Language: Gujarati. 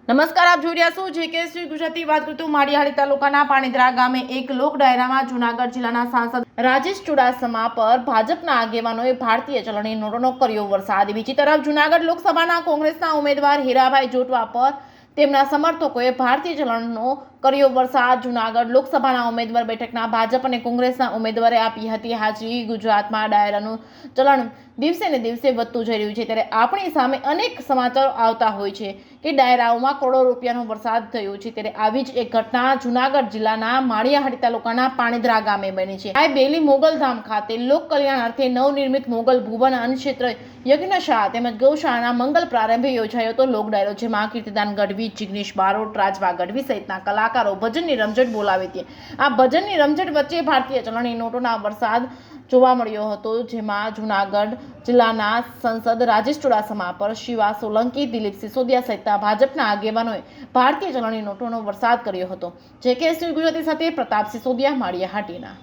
નમસ્કાર, આપ જોઈ રહ્યા છો જેકે શ્રી ગુજરાતી. વાત કરતું માળિયાહાટી તાલુકાના પાણીદ્રા ગામે એક લોક ડાયરામાં જૂનાગઢ જિલ્લાના સાંસદ રાજેશ ચુડાસમા પર ભાજપના આગેવાનોએ ભારતીય ચલણી નોટોનો કર્યો વરસાદ. બીજી તરફ જૂનાગઢ લોકસભાના કોંગ્રેસના ઉમેદવાર હીરાભાઈ જોટવા પર તેમના સમર્થકોએ ભારતીય ચલણનો કર્યો વરસાદ. જૂનાગઢ લોકસભાના ઉમેદવાર બેઠકના ભાજપ અને કોંગ્રેસના ઉમેદવારે આપી હતી હાજરી. ગુજરાતમાં ડાયરાનું ચલણ દિવસે ને દિવસે વધતું જઈ રહ્યું છે, ત્યારે આપણી સામે અનેક સમાચારો આવતા હોય છે કે ડાયરાઓમાં કરોડો રૂપિયાનો વરસાદ થયો છે. ત્યારે આવી જ એક ઘટના જૂનાગઢ જિલ્લાના માળિયાહાટી તાલુકાના પાણીદ્રા ગામે બની છે. આ બેલી મોગલધામ ખાતે લોક કલ્યાણાર્થે નવનિર્મિત મોગલ ભુવન અન્નક્ષેત્ર યજ્ઞશાળા તેમજ ગૌશાળાના મંગલ પ્રારંભે યોજાયો હતો લોક ડાયરો, જેમાં કીર્તિદાન ગઢવી, જિગ્નેશ બારોટ, રાજવા ગઢવી સહિતના કલાકારો ભજનની રમઝટ બોલાવી હતી. આ ભજનની રમઝટ વચ્ચે ભારતીય ચલણી નોટોના વરસાદ જોવા મળ્યો હતો, જેમાં જૂનાગઢ જિલ્લાના સાંસદ રાજેશ ચુડાસમા પર શિવા સોલંકી, દિલીપ સિસોદિયા સહિતના ભાજપના આગેવાનોએ ભારતીય ચલણી નોટોનો વરસાદ કર્યો હતો. જેકે શ્રી ગુજરાતી સાથે પ્રતાપ સિસોદિયા, માળિયાહાટીના.